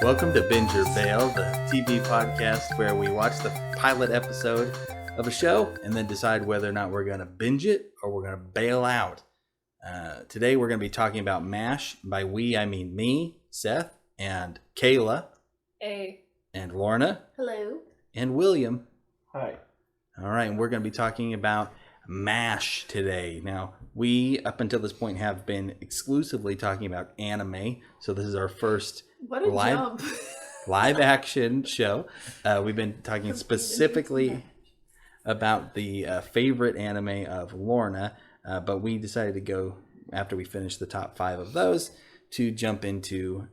Welcome to Binge or Bail, the TV podcast where we watch the pilot episode of a show and then decide whether or not we're going to binge it or we're going to bail out. Today we're going to be talking about MASH. By we, I mean me, Seth, and Kayla. Hey. And Lorna. Hello. And William. Hi. All right, and we're going to be talking about MASH today. Now, we, up until this point, have been exclusively talking about anime. So this is our first live action show. We've been talking specifically about the favorite anime of Lorna, but we decided to go, after we finished the top 5 of those, to jump into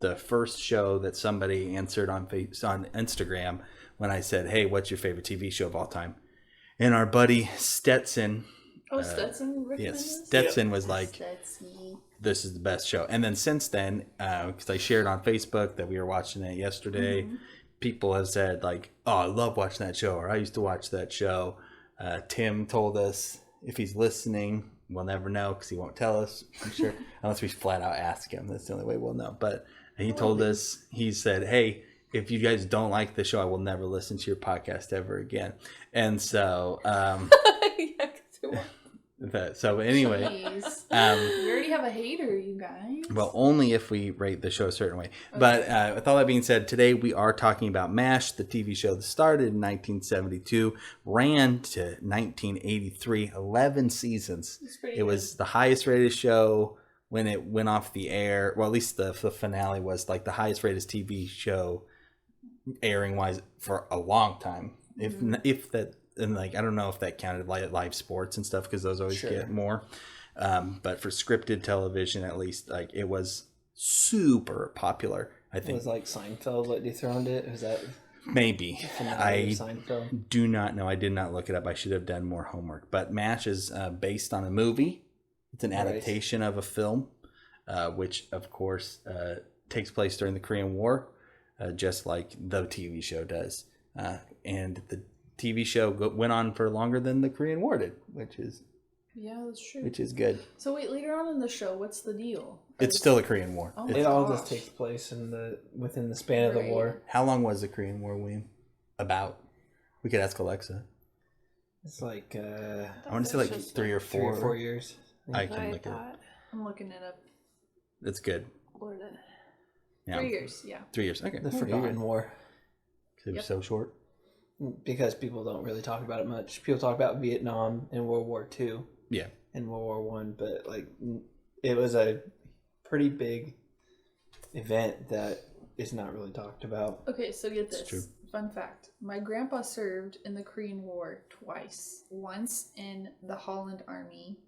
the first show that somebody answered on Instagram when I said, hey, what's your favorite TV show of all time? And our buddy Stetson. Stetson? Yes, Stetson was like, this is the best show. And then since then, because I shared on Facebook that we were watching it yesterday, people have said like, oh, I love watching that show, or I used to watch that show. Tim told us, if he's listening, we'll never know because he won't tell us, I'm sure, unless we flat out ask him. That's the only way we'll know. But he told us, he said, hey, if you guys don't like the show, I will never listen to your podcast ever again. And so, so anyway, we already have a hater, you guys. Well, only if we rate the show a certain way. Okay. But with all that being said, today we are talking about MASH, the TV show that started in 1972, ran to 1983, 11 seasons. It was the highest rated show when it went off the air. Well, at least the finale was like the highest rated TV show airing wise for a long time. If that, and like I don't know if that counted live sports and stuff because those always get more. But for scripted television, at least, like it was super popular. I think it was like Seinfeld that dethroned it. Was that maybe? I do not know. I did not look it up. I should have done more homework. But MASH is based on a movie. It's an adaptation of a film, which of course takes place during the Korean War, just like the TV show does. And the TV show went on for longer than the Korean War did, which is that's true. Which is good. So wait, later on in the show, what's the deal? It's still the Korean War. Oh it all just takes place within the span of the war. How long was the Korean War, William? About? We could ask Alexa. It's like I want to say like 3 or 4. 3 or 4 years. I can look it up. I'm looking it up. That's good. Yeah. 3 years, yeah. 3 years. Okay. The Forgotten War. Because it was so short. Because people don't really talk about it much. People talk about Vietnam and World War II. Yeah. And World War One, but like it was a pretty big event that is not really talked about. Okay, so get this. Fun fact. My grandpa served in the Korean War twice. Once in the Holland Army.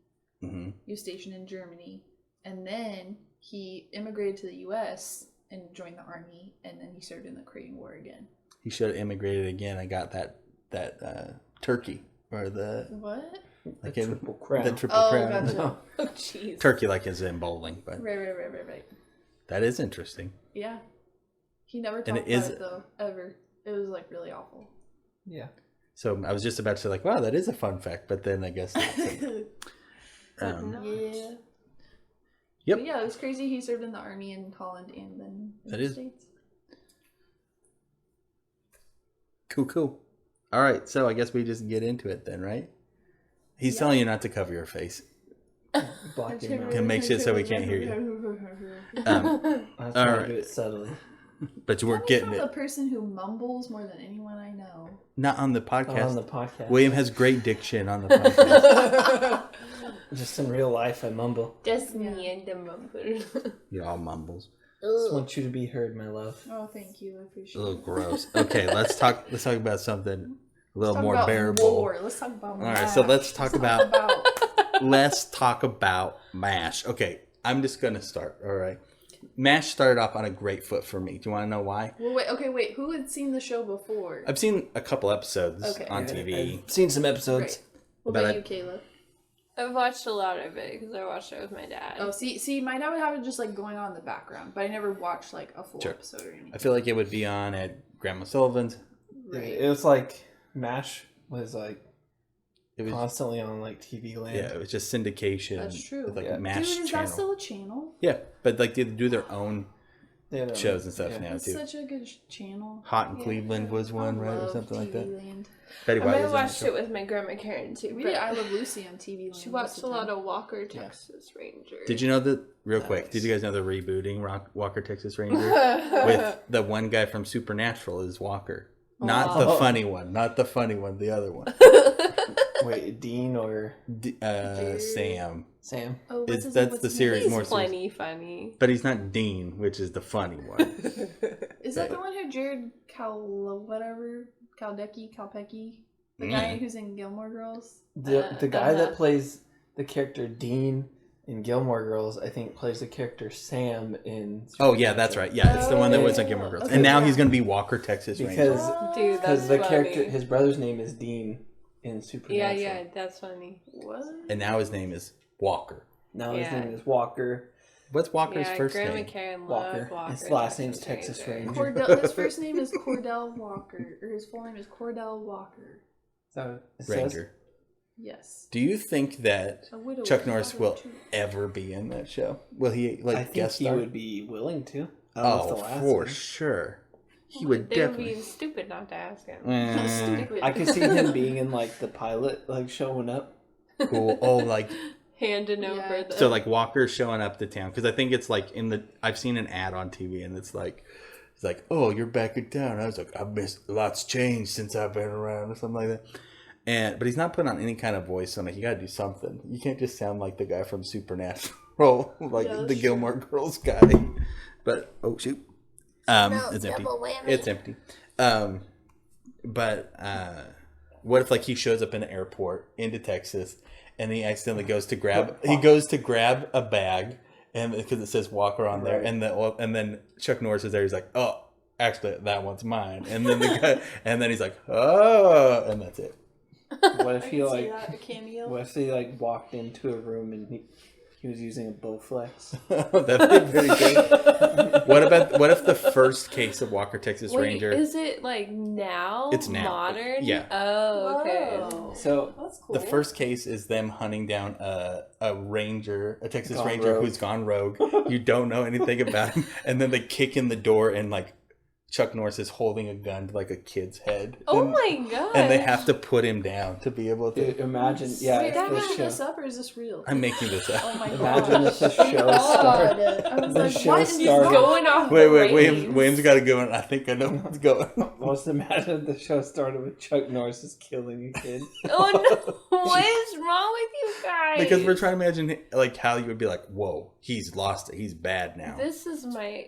He was stationed in Germany. And then he immigrated to the U.S. and joined the army. And then he served in the Korean War again. He should have immigrated again. I got that turkey. Or the... What? Like the Triple Crown. The Triple Crown. Gotcha. Oh, jeez. Turkey like is in bowling. But Right. That is interesting. Yeah. He never talked about it, though, ever. It was, like, really awful. Yeah. So I was just about to say, like, wow, that is a fun fact. But then I guess... Yeah. Yep. But yeah, it was crazy. He served in the army in Holland and then in the States. Cool. All right, so I guess we just get into it then, right? He's telling you not to cover your face. Block your mouth. Can make shit so we can't hear you. All right. Do it subtly. But we're getting it. I'm the person who mumbles more than anyone I know. Not on the podcast. Not on the podcast. William has great diction on the podcast. Just in real life, I mumble. Just me and the mumble. You all mumbles. Just want you to be heard, my love. Oh, thank you. I appreciate it. A little gross. Okay, let's talk about something a little more bearable. War. Let's talk about MASH. All right, so let's talk about MASH. Okay, I'm just gonna start. All right, MASH started off on a great foot for me. Do you want to know why? Well, wait. Who had seen the show before? I've seen a couple episodes on TV. I've seen some episodes. Right. What about you, Kayla? I've watched a lot of it because I watched it with my dad. Oh, see, my dad would have it just like going on in the background, but I never watched like a full episode or anything. I feel like it would be on at Grandma Sullivan's. Right. It was like MASH was like It was constantly on like TV Land. Yeah, it was just syndication. That's true. With, like, yeah. MASH Dude, is channel. that still a channel? Yeah, but like they do their own shows and stuff now It's too. such a good channel. Hot in Cleveland was one, right, or something like that. Land. Betty I White might was have on watched the it show. with my grandma Karen too. We but did I Love Lucy on TV Land. She watched a lot of Walker, Texas Ranger. Did you know that, real quick, did you guys know the rebooting Walker, Texas Ranger? With the one guy from Supernatural is Walker. Not the funny one. Not the funny one. The other one. Wait, Dean or Sam. Sam? Oh, That's the series. He's more plenty funny. But he's not Dean, which is the funny one. Is that the one who Jared Kalpecki? The guy who's in Gilmore Girls? The guy that plays the character Dean in Gilmore Girls, I think, plays the character Sam in... Oh, yeah, that's right. Yeah, it's the one that was on Gilmore Girls. Okay, And now he's going to be Walker, Texas Ranger. Because the character, his brother's name is Dean in Supernatural. Yeah, that's funny. What? And now his name is Walker. Now his name is Walker. What's Walker's first Grandma name? Karen Walker. Walker. His last name's Texas Ranger. His first name is Cordell Walker, or his full name is Cordell Walker. So it Ranger. says, Yes. Do you think that Chuck Norris will ever be in that show? Will he I think guest he star? would be willing to. I don't know if the last for one. sure. He would They would definitely. be stupid not to ask him. Stupid. I could see him being in like the pilot, like showing up. Cool. Oh, like Handing over the... so, like Walker showing up to town because I think it's like I've seen an ad on TV and it's like, oh, you're back in town. I was like, I've missed lots changed since I've been around or something like that. But he's not putting on any kind of voice. So I'm like, you got to do something. You can't just sound like the guy from Supernatural, like the Gilmore Girls guy. But oh shoot, it's empty. It's empty. But what if like he shows up in an airport into Texas and he accidentally goes to grab a bag and because it says Walker on there and then Chuck Norris is there. He's like, oh, actually that one's mine. And then the guy and then he's like, oh, and that's it. What if he like? a cameo? What if he like walked into a room and he was using a Bowflex? That'd be very good. What if the first case of Walker, Texas Ranger? Is it like now? It's now. Modern? Yeah. Oh, okay. Whoa. So That's cool. The first case is them hunting down a Texas Gone Ranger rogue. who's gone rogue. You don't know anything about him, and then they kick in the door and like Chuck Norris is holding a gun to like a kid's head. Oh and, my god! And they have to put him down to be able to. dude, imagine, Wait, if am I this making show. this up or is this real? I'm making this up. Oh my Imagine gosh. if the show started. I was The like, show what? started- going off. Wait, the William's reins. got to go, and I think I know what's going on. Let's imagine if the show started with Chuck Norris is killing a kid. Oh no! What is wrong with you guys? Because we're trying to imagine like how you would be like, whoa, he's lost it. He's bad now. This is my.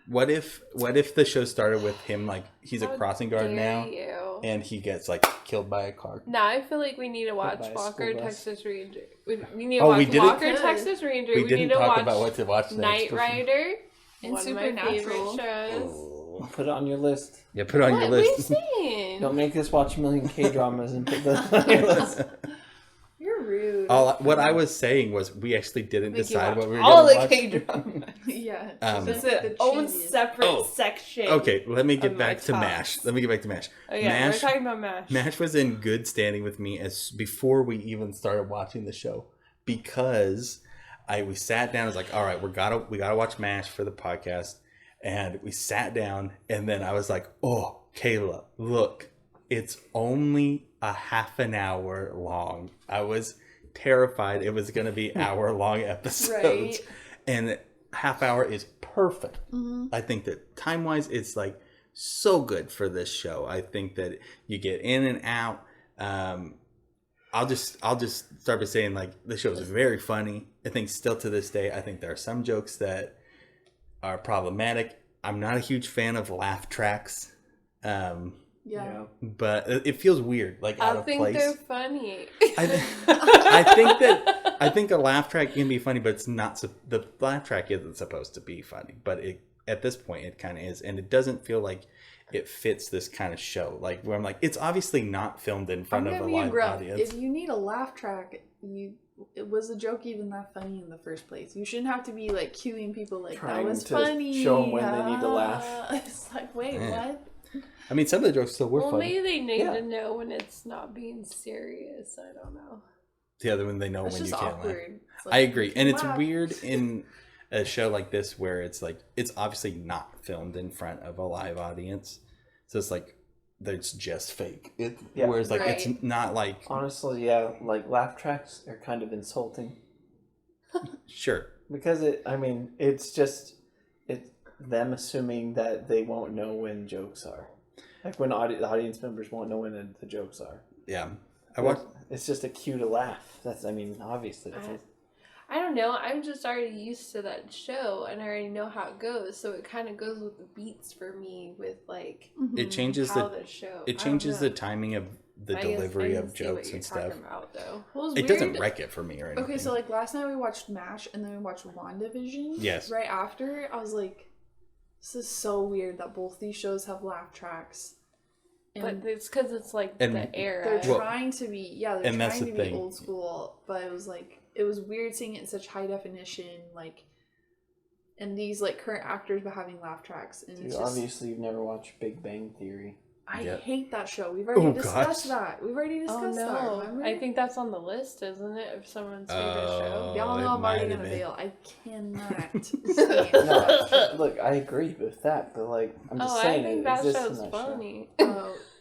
What if the show started with him like he's a crossing guard now You. and he gets like killed by a car? Now I feel like we need to watch by a Walker, school bus. Texas Ranger. We need to Oh, we watch didn't- Walker, Good. Texas Ranger. We We didn't need to talk watch about what to watch next. Knight Rider. And One of my favorite Supernatural. shows. Oh. Put it on your list. Yeah, put it on What your are you list. saying? Don't make us watch a million K-dramas and put that on your list. You're rude. What I was saying was we actually didn't Make you decide watch what we were all going the to watch. K-dramas. Yeah. It's the its own cheesiest. separate section. Okay, let me get Of back my to tops. MASH. Oh yeah, MASH, we're talking about MASH. MASH was in good standing with me as before we even started watching the show because we sat down. I was like, all right, we gotta watch MASH for the podcast, and we sat down, and then I was like, oh, Kayla, look, it's only a half an hour long. I was terrified it was going to be hour-long episodes. Right. And half hour is perfect. Mm-hmm. I think that time-wise, it's like so good for this show. I think that you get in and out. I'll just start by saying like the show is very funny. I think still to this day, I think there are some jokes that are problematic. I'm not a huge fan of laugh tracks. Yeah. But it feels weird, like out I of think place. they're funny. I think a laugh track can be funny, but it's not. The laugh track isn't supposed to be funny, but at this point it kind of is, and it doesn't feel like it fits this kind of show. Like where I'm like, it's obviously not filmed in front of a live audience. If you need a laugh track, was the joke even that funny in the first place? You shouldn't have to be like cueing people like Trying that was to funny. show 'em when they need to laugh. It's like, wait, Yeah. what? I mean, some of the jokes still were Well, funny. maybe they need Yeah. to know when it's not being serious. I don't know. The other one, they know It's when you just can't laugh. awkward. It's like, I agree, and it's laugh. weird. a show like this where it's like it's obviously not filmed in front of a live audience, so it's like it's just fake. Whereas like it's not like honestly, yeah, like laugh tracks are kind of insulting. Sure, because it's just them assuming that they won't know when jokes are, like when audience members won't know when the jokes are. Yeah, it's just a cue to laugh. That's obviously. I don't know. I'm just already used to that show, and I already know how it goes. So it kind of goes with the beats for me. With like it changes the show. It changes the timing of the delivery of jokes and stuff. It doesn't wreck it for me or anything. Okay, so like last night we watched MASH, and then we watched WandaVision. Yes. Right after, I was like, "This is so weird that both these shows have laugh tracks." But it's because it's like the era. They're trying to be be old school, but it was like. It was weird seeing it in such high definition, like, and these like current actors but having laugh tracks. And it's just, obviously you've never watched Big Bang Theory. I hate that show. We've already discussed that. We've already discussed that. Remember? I think that's on the list, isn't it? Of someone's favorite show. Y'all know I'm already gonna bail. I cannot. Look, I agree with that, but like I'm just saying, I think that show's funny.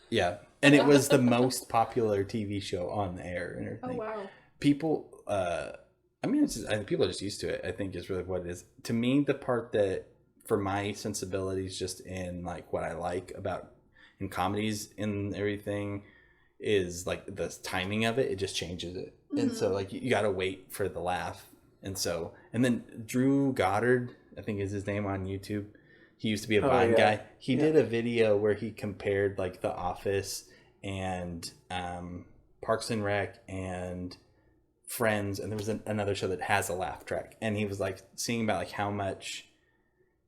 Yeah, and it was the most popular TV show on the air and everything. Oh wow. People, people are just used to it. I think is really what it is. To me, the part that, for my sensibilities, just in like what I like about in comedies and everything, is like the timing of it. It just changes it, and so like you got to wait for the laugh, and then Drew Goddard, I think is his name on YouTube. He used to be a Vine guy. He did a video where he compared like The Office and Parks and Rec and Friends, and there was another show that has a laugh track, and he was like seeing about like how much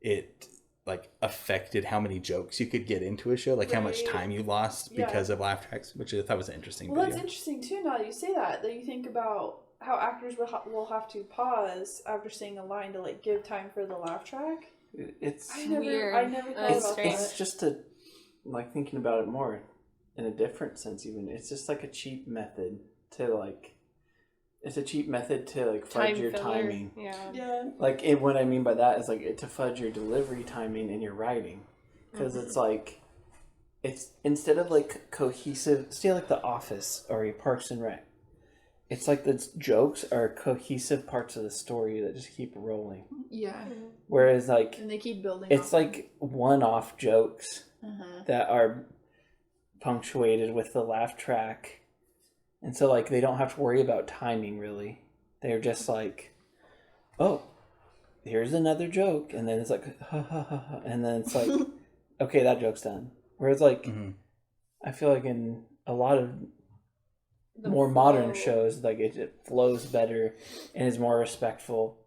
it like affected how many jokes you could get into a show, like how much time you lost because of laugh tracks, which I thought was an interesting video. That's interesting too. Now that you say that you think about how actors will have to pause after saying a line to like give time for the laugh track. It's weird. I never thought about that. It's just like thinking about it more in a different sense. Even it's just like a cheap method to like. It's a cheap method to like fudge your timing. Yeah. Like what I mean by that is like to fudge your delivery timing in your writing, because it's like it's instead of like cohesive. Say like The Office or a Parks and Rec. It's like the jokes are cohesive parts of the story that just keep rolling. Yeah. Whereas like and they keep building. It's like one-off jokes that are punctuated with the laugh track. And so, like, they don't have to worry about timing, really. They're just like, oh, here's another joke. And then it's like, ha, ha, ha, ha. And then it's like, okay, that joke's done. Whereas, like, I feel like in a lot of more modern shows, like, it flows better and is more respectful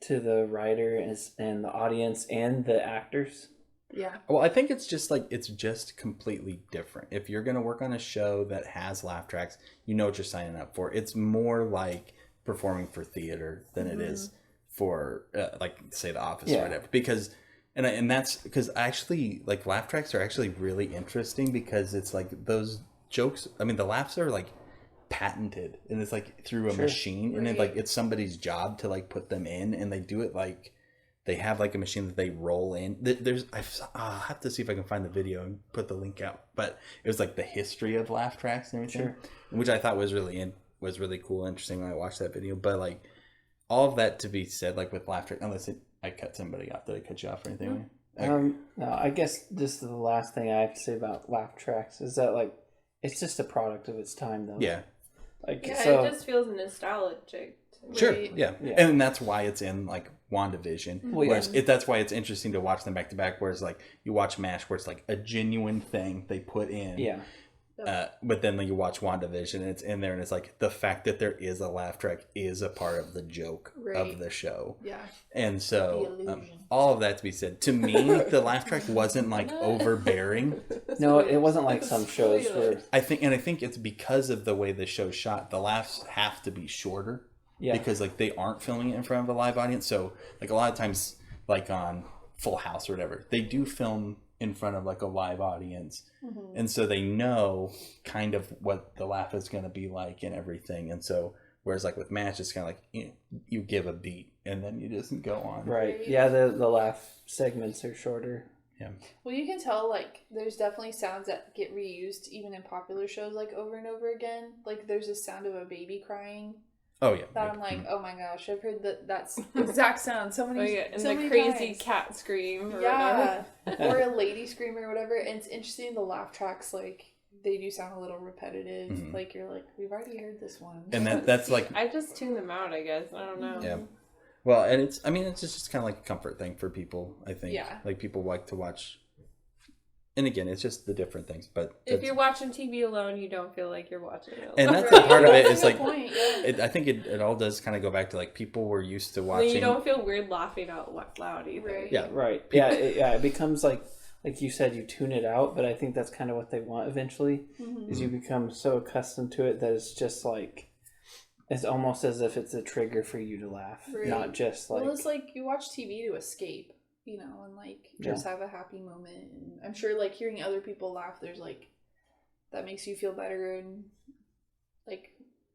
to the writer and the audience and the actors. Yeah. Well, I think it's just completely different. If you're going to work on a show that has laugh tracks, you know what you're signing up for. It's more like performing for theater than it is for like say The Office or whatever. Because and that's because actually like laugh tracks are actually really interesting because it's like those jokes. I mean, the laughs are like patented and it's like through a machine and it's somebody's job to like put them in, and they do it like. They have like a machine that they roll in. I'll have to see if I can find the video and put the link out. But it was like the history of laugh tracks and everything, which I thought was really cool, interesting when I watched that video. But like all of that to be said, like with laugh track, unless I cut somebody off, did I cut you off or anything? No, I guess just the last thing I have to say about laugh tracks is that like it's just a product of its time, though. Yeah. Like it just feels nostalgic. Sure. Yeah. And that's why it's in like WandaVision. Whereas that's why it's interesting to watch them back to back. Whereas like you watch MASH, where it's like a genuine thing they put in. Yeah. But then you watch WandaVision and it's in there, and it's like the fact that there is a laugh track is a part of the joke of the show. Yeah. And so all of that to be said, to me, the laugh track wasn't like overbearing. No, it wasn't like some shows where I think it's because of the way the show's shot. The laughs have to be shorter. Yeah. Because like they aren't filming it in front of a live audience. So like a lot of times like on Full House or whatever, they do film in front of like a live audience. And so they know kind of what the laugh is going to be like and everything. And so Whereas like with MASH, it's kind of like you give a beat and then you just go on. Right. Yeah, the laugh segments are shorter. Yeah. Well, you can tell, like, there's definitely sounds that get reused even in popular shows, like, over and over again. Like, there's a sound of a baby crying. Oh, yeah. That I'm like, oh my gosh, I've heard that's exact sound so many and so the many crazy times. cat scream. Yeah. Or a lady scream or whatever. And it's interesting, the laugh tracks, like, they do sound a little repetitive. Mm-hmm. Like, you're like, we've already heard this one. And that's like... I just tune them out, I guess. I don't know. Yeah. Well, and it's just kind of like a comfort thing for people, I think. Yeah. Like, people like to watch... And again, it's just the different things. But if you're watching TV alone, you don't feel like you're watching it alone. And that's a part of it. Is like, I think it all does kind of go back to like people were used to watching. You don't feel weird laughing out loud either. Right. Yeah, right. Yeah, it becomes like you said, you tune it out. But I think that's kind of what they want eventually. Mm-hmm. Is you become so accustomed to it that it's just like it's almost as if it's a trigger for you to laugh, not just like. Well, it's like you watch TV to escape. You know, and like just have a happy moment. And I'm sure like hearing other people laugh, there's like that makes you feel better, and like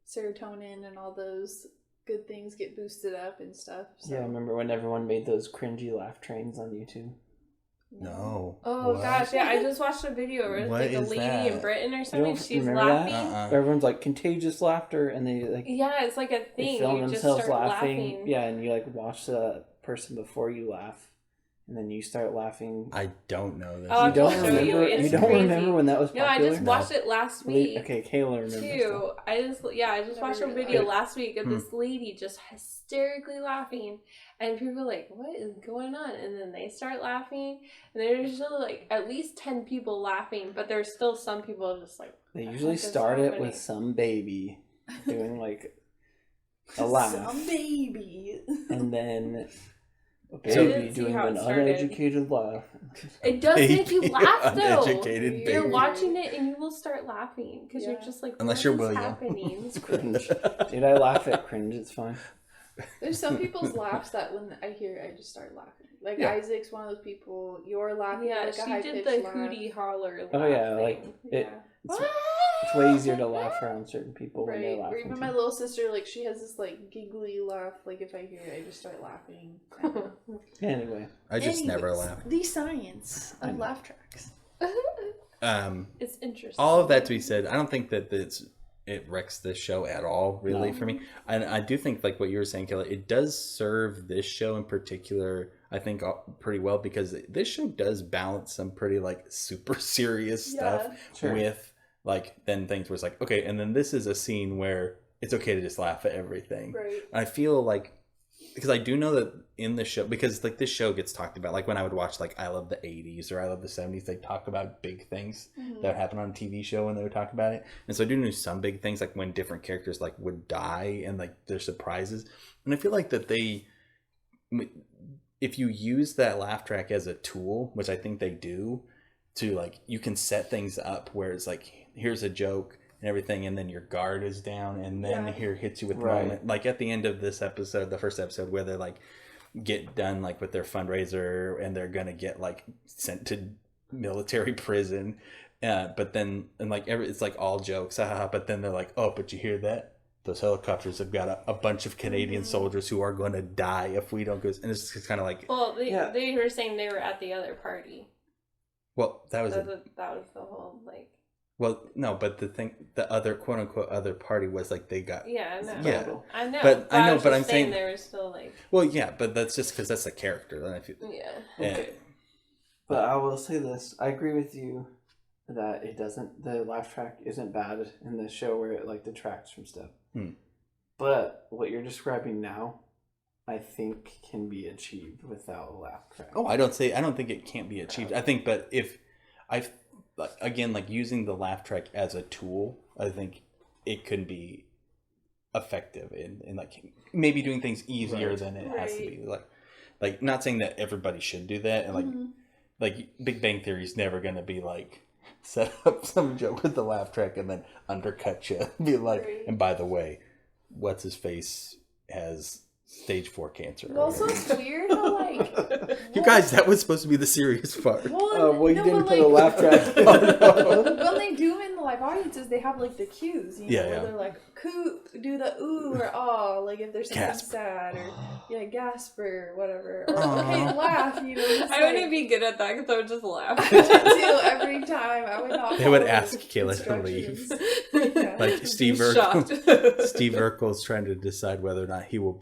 serotonin and all those good things get boosted up and stuff. So. Yeah, I remember when everyone made those cringy laugh trains on YouTube. No. Oh what? Gosh, yeah, I just watched a video where like a lady that? In Britain or something. She's laughing. Everyone's like contagious laughter, and they like it's like a thing. They film you themselves just start laughing. Yeah, and you like watch the person before you laugh. And then you start laughing. I don't know this. You don't remember? You don't remember when that was popular? No, I just watched it last week. Okay, Kayla remembers. Too. I just watched a video last week of this lady just hysterically laughing, and people are like, "What is going on?" And then they start laughing, and there's still like at least 10 people laughing, but there's still some people just like. They usually start it with some baby doing like a laugh. Some baby. And then. A baby doing an uneducated laugh. It does make you laugh though. Uneducated baby. You're watching it and you will start laughing because you're just like, unless you're William. Happening? It's cringe. Dude, I laugh at cringe. It's fine. There's some people's laughs that when I hear it, I just start laughing. Like Isaac's one of those people. You're laughing. Yeah, like she a high did the hootie holler. Oh yeah, like it. It's way easier to laugh around certain people when they're laughing. Or even my little sister, like she has this like giggly laugh. Like if I hear it, I just start laughing. Anyway, I just never laugh. The science of laugh tracks. It's interesting. All of that to be said, I don't think that it wrecks this show at all, really, for me. And I do think, like what you were saying, Kelly, it does serve this show in particular, I think, pretty well, because this show does balance some pretty like super serious stuff with like then things where it's like, okay, and then this is a scene where it's okay to just laugh at everything. Right. I feel like, because I do know that in the show, because like this show gets talked about, like when I would watch like I Love the 80s or I Love the 70s, they talk about big things that happen on a TV show when they would talk about it. And so I do know some big things, like when different characters like would die and like their surprises. And I feel like that if you use that laugh track as a tool, which I think they do, to like, you can set things up where it's like, here's a joke and everything, and then your guard is down, and then here hits you with the moment. Like at the end of this episode, the first episode, where they're like get done like with their fundraiser and they're gonna get like sent to military prison, but then and like it's like all jokes, but then they're like, oh, but you hear that? Those helicopters have got a bunch of Canadian soldiers who are going to die if we don't go. And it's just kind of like, well, they were saying they were at the other party. Well, that was the whole like. Well, no, but the other quote unquote other party was like they got. Yeah, I know. Yeah, I know. But I'm saying they were still like. Well, yeah, but that's just because that's the character. Then I feel. Yeah. Okay. But I will say this: I agree with you that the laugh track isn't bad in the show where it like detracts from stuff. But what you're describing now, I think can be achieved without a laugh track. Oh, I don't think it can't be achieved. I think, but if again, like using the laugh track as a tool, I think it can be effective in like maybe doing things easier than it has to be. Like not saying that everybody should do that, and like Big Bang Theory is never going to be like set up some joke with the laugh track and then undercut you, be like, and by the way, what's his face has stage 4 cancer. Also, it's weird how like you guys, that was supposed to be the serious part. Well, you didn't put a laugh track. When they do in live audiences, they have like the cues, you know, where they're like, do the ooh or ah, like if there's something sad, or gasp or whatever, or okay, laugh, you know. I wouldn't be good at that because I would just laugh. Every time I would not. They would ask Kayla to leave. Like Steve Urkel's trying to decide whether or not he will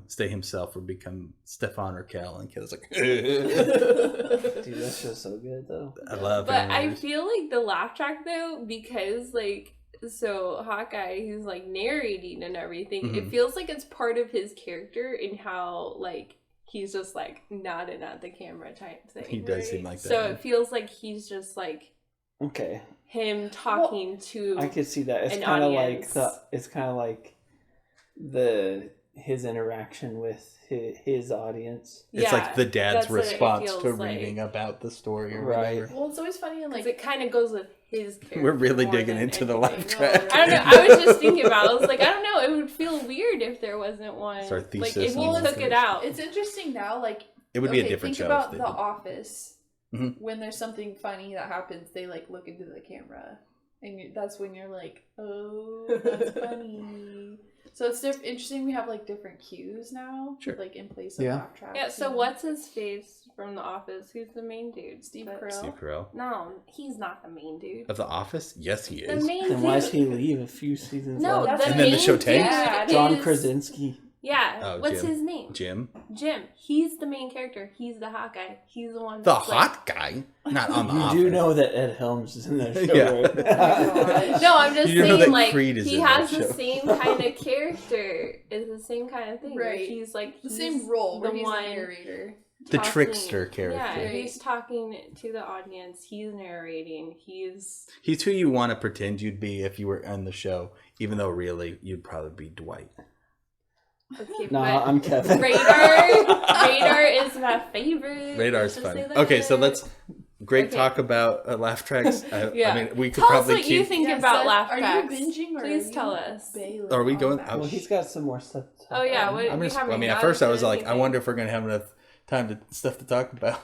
stay himself or become Stefan or Kel, and Kayla's like, dude, that show's so good though. I love it. But I feel like the laugh track though, because like, so Hawkeye, he's like narrating and everything, it feels like it's part of his character in how like he's just like nodding at the camera type thing. He does seem like that. So it feels like he's just like him talking to. I could see that. It's kind of like his interaction with his audience. It's like the dad's response to reading about the story or whatever. Well, it's always funny and like it kind of goes with his character. We're really digging into the laugh track. I don't know. I was just thinking about it. I was like, I don't know. It would feel weird if there wasn't one. Like if he took it out. It's interesting now. Like it would be a different show. Think about The Office. When there's something funny that happens, they like look into the camera, and that's when you're like, oh, that's funny. So it's interesting. We have like different cues now, like in place of laugh tracks. Yeah. So what's his face from The Office? Who's the main dude? Steve Carell. Steve Carell. No, he's not the main dude of The Office. Yes, he is. Then why does he leave a few seasons? No, left? And then the show tanks. John Krasinski. Yeah. Oh, what's his name? Jim. He's the main character. He's the hot guy. He's the one. The hot guy, not on The Office. You do know that Ed Helms is in that show, right? No, I'm just saying, like, he has the same kind of character. It's the same kind of thing. Right. He's like the same role. The he's one the narrator. The trickster character. Yeah, he's talking to the audience. He's narrating. He's who you want to pretend you'd be if you were on the show, even though really you'd probably be Dwight. Okay, no, I'm Kevin. Radar is my favorite. Radar's funny. Okay, so let's talk about laugh tracks. I mean, we could tell us what you think about laugh tracks. Are you binging or please tell us? Are we going? Well, he's got some more stuff to talk about. Oh yeah, at first I was like, I wonder if we're gonna have enough stuff to talk about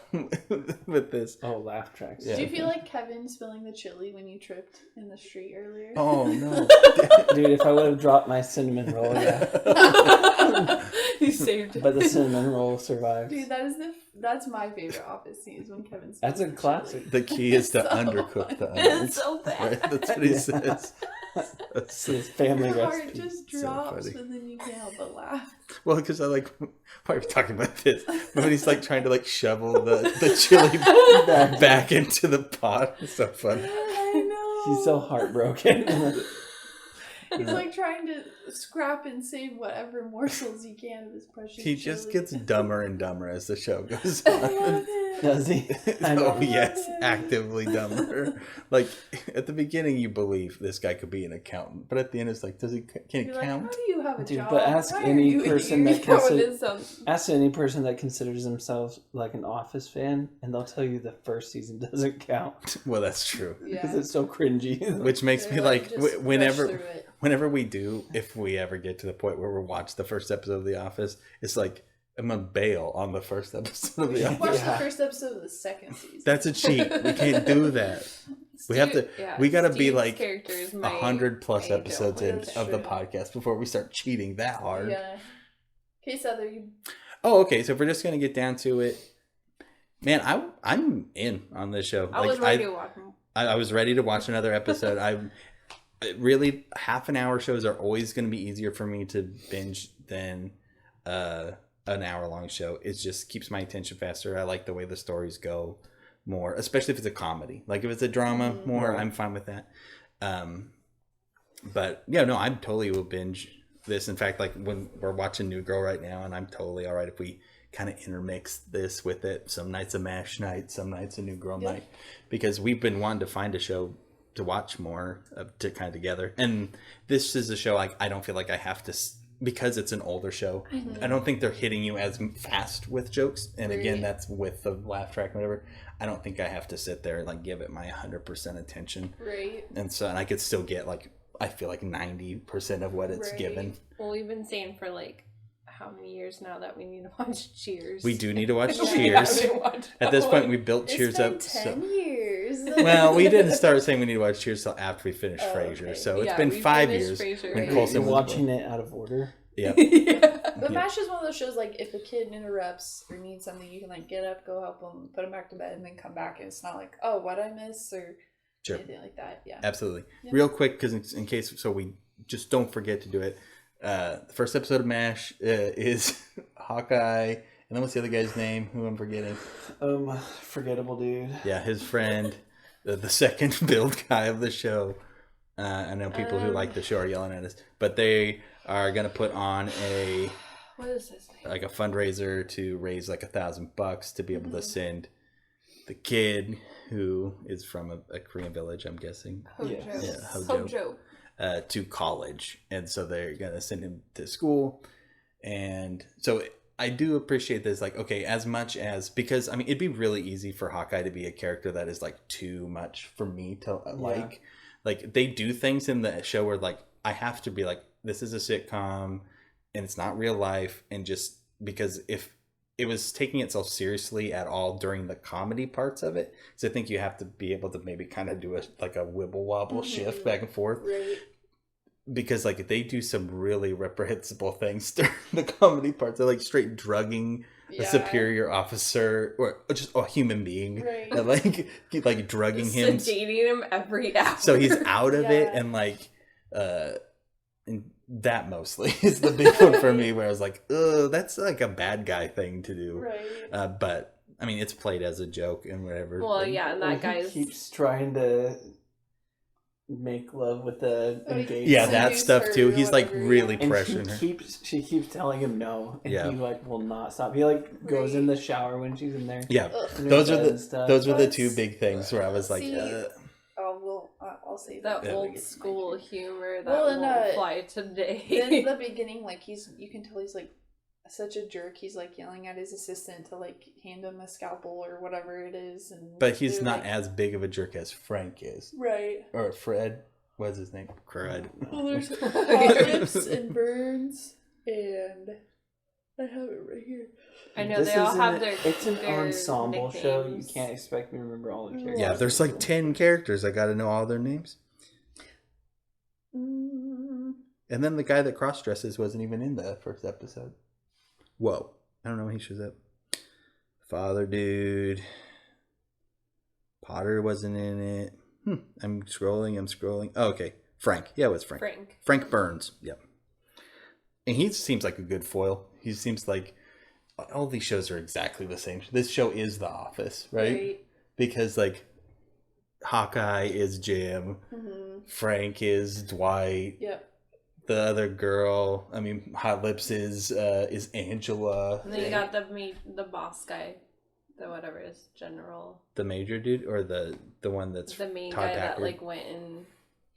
with this. Oh, laugh tracks. Yeah. Do you feel like Kevin spilling the chili when you tripped in the street earlier? Oh no, dude! If I would have dropped my cinnamon roll, he saved it. But the cinnamon roll survived. Dude, that's my favorite Office scene is when Kevin. That's a classic. The key is to undercook the onions. It's so bad. Right? That's what he says. That's his family Your recipe. heart just drops, and then you can't help but laugh. Well, because I like, why are we talking about this? But when he's like trying to like shovel the chili back into the pot. It's so funny. I know. He's so heartbroken. He's like trying to scrap and save whatever morsels he can of his precious He just chili. gets dumber and dumber as the show goes on. Does he? Oh yes, actively dumber. Like at the beginning, you believe this guy could be an accountant, but at the end, it's like, can he You're count? Like, how do you have a job? But ask any person that considers themselves like an Office fan, and they'll tell you the first season doesn't count. Well, that's true. Because it's so cringy. Which makes me like whenever we do, if we ever get to the point where we watch the first episode of The Office, it's like I'm gonna bail on the first episode of The Office. Watch the first episode of the second season. That's a cheat. We can't do that. We have to. We gotta be like 100+ episodes in of the podcast before we start cheating that hard. Yeah. Okay, Heather, you. Oh, okay. So if we're just gonna get down to it, man, I'm in on this show. I was ready to watch. I was ready to watch another episode. Really, half an hour shows are always going to be easier for me to binge than an hour long show. It just keeps my attention faster. I like the way the stories go more, especially if it's a comedy. Like if it's a drama more, I'm fine with that. But yeah, no, I'm totally will binge this. In fact, like when we're watching New Girl right now, and I'm totally all right if we kind of intermix this with it. Some nights a MASH night, some nights a New Girl night, because we've been wanting to find a show to watch more to kind of together. And this is a show like I don't feel like I have to, because it's an older show. I don't think they're hitting you as fast with jokes. And again, that's with the laugh track and whatever. I don't think I have to sit there and like give it my 100% attention. Right. And so, and I could still get like, I feel like 90% of what it's given. Well, we've been saying for like how many years now that we need to watch Cheers. We do need to watch Cheers. At this point, we built Cheers up. It's been 10 years. Well, we didn't start saying we need to watch Cheers till after we finished Frasier. Okay. So it's been 5 years. When Colson was watching it out of order. Yeah. But MASH is one of those shows, like, if a kid interrupts or needs something, you can, like, get up, go help them, put them back to bed, and then come back, and it's not like, oh, what I miss, or anything like that. Yeah. Absolutely. Yeah. Real quick, because in case, so we just don't forget to do it. The first episode of MASH is Hawkeye, and then what's the other guy's name? Who I'm forgetting? Forgettable dude. Yeah, his friend, the second build guy of the show. I know people who like the show are yelling at us, but they are gonna put on what is his name? Like a fundraiser to raise like $1,000 to be able to send the kid who is from a Korean village, I'm guessing. Hojo. To college, and so they're gonna send him to school, and so I do appreciate this. Like, okay, as much as, because I mean, it'd be really easy for Hawkeye to be a character that is like too much for me to like. Like, they do things in the show where like I have to be like, this is a sitcom, and it's not real life, and just because if it was taking itself seriously at all during the comedy parts of it, so I think you have to be able to maybe kind of do a wibble wobble shift back and forth, right? Because like they do some really reprehensible things during the comedy parts. They're like straight drugging a superior officer or just a human being, right? And like drugging him, sedating him every hour, so he's out of it, and like and that mostly is the big one for me, where I was like, oh, that's like a bad guy thing to do, right? But I mean, it's played as a joke and whatever. Well, and that guy keeps trying to make love with the engagement. Yeah, that stuff too. He's like really pressuring her. She keeps telling him no, and he like will not stop. He like goes in the shower when she's in there. Yeah, those are the two big things where I was like, I'll say that old school humor that won't fly today. In the beginning, like you can tell he's like such a jerk. He's like yelling at his assistant to like hand him a scalpel or whatever it is, but he's not as big of a jerk as Frank is, right? Or Fred. What's his name? Crud. Well, there's Lips and Burns, and I have it right here. I know they all have their. It's an their ensemble nicknames. show. You can't expect me to remember all the characters. Yeah, there's like 10 characters. I got to know all their names. And then the guy that cross dresses wasn't even in the first episode. Whoa. I don't know when he shows up. Father dude. Potter wasn't in it. I'm scrolling. Oh, okay. Frank. Yeah, it was Frank. Frank Burns. Yep. And he seems like a good foil. He seems like all these shows are exactly the same. This show is The Office, right? Because like Hawkeye is Jim. Frank is Dwight. Yep. The other girl, I mean, Hot Lips is Angela. And then you got the boss guy, the whatever is General. The major dude, or the one that's the main Todd guy Packard? that like went in.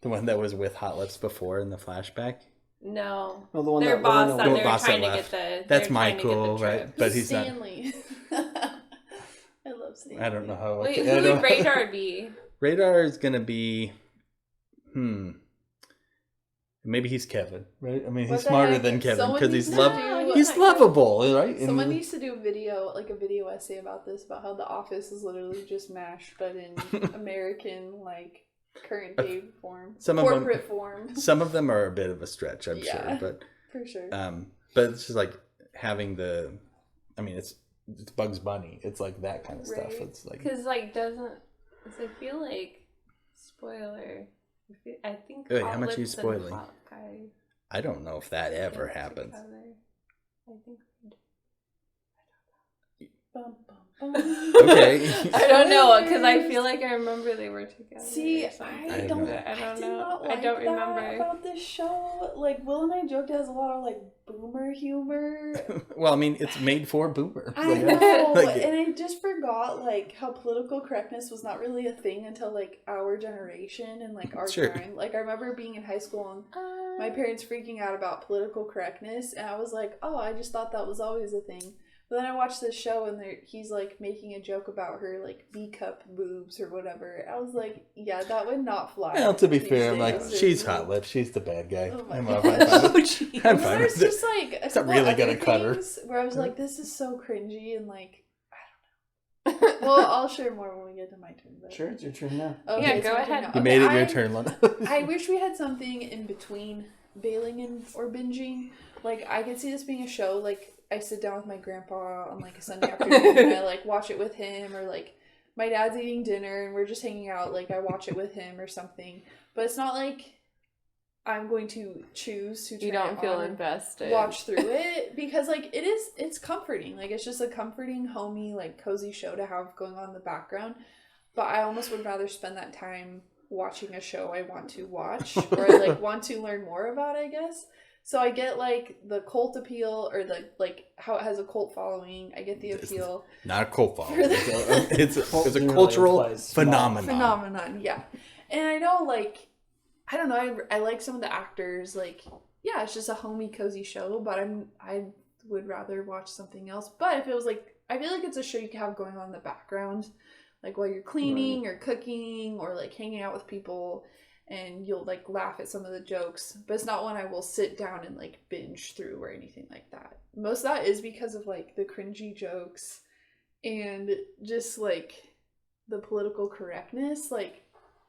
The one that was with Hot Lips before in the flashback. No, well, the one their that boss that the they're boss trying that to left. get the. That's Michael, right? But he's Stanley. I love Stanley. I don't know how. Wait, who would Radar be? Radar is gonna be. Maybe he's Kevin, right? I mean, he's smarter than Kevin because he's lovable, right? Someone needs to do a video essay about this, about how The Office is literally just MASH, but in American, like, current day form, corporate form. Some of them are a bit of a stretch, I'm sure, but for sure. But it's just like having the, I mean, it's Bugs Bunny. It's like that kind of stuff. It's like because like I feel like spoiler. I think. Wait, how much are you spoiling? I don't know if that ever happens. I think. Okay. I don't know because I feel like I remember they were together. See, I don't know. I don't remember about this show. Like Will and I joked it has a lot of like boomer humor. Well, I mean, it's made for boomers. I know, and I just forgot like how political correctness was not really a thing until like our generation and like our time. Like I remember being in high school and my parents freaking out about political correctness, and I was like, oh, I just thought that was always a thing. But then I watched this show and he's like making a joke about her like B cup boobs or whatever. I was like, yeah, that would not fly. Well, to be fair, I'm like, she's hot lips. She's the bad guy. Oh my I'm God. fine. There's just like it's not really gonna cut her. Where I was like, this is so cringy and like, I don't know. Well, I'll share more when we get to my turn. But... Sure, it's your turn now. Okay, yeah, go ahead. You made it your turn, Lana. I wish we had something in between bailing or binging. Like, I could see this being a show, like, I sit down with my grandpa on, like, a Sunday afternoon and I, like, watch it with him, or, like, my dad's eating dinner and we're just hanging out, like, I watch it with him or something. But it's not like I'm going to choose to try you don't feel invested. Watch through it, because, like, it's comforting. Like, it's just a comforting, homey, like, cozy show to have going on in the background. But I almost would rather spend that time watching a show I want to watch, or I, like, want to learn more about, I guess. So I get, like, the cult appeal, or the, like, how it has a cult following. I get the appeal. It's not a cult following. It's a cultural phenomenon. Yeah. And I know, like, I don't know, I like some of the actors. Like, yeah, it's just a homey, cozy show, but I would rather watch something else. But if it was, like, I feel like it's a show you can have going on in the background, like, while you're cleaning or cooking or, like, hanging out with people. And you'll, like, laugh at some of the jokes. But it's not one I will sit down and, like, binge through or anything like that. Most of that is because of, like, the cringy jokes and just, like, the political correctness. Like,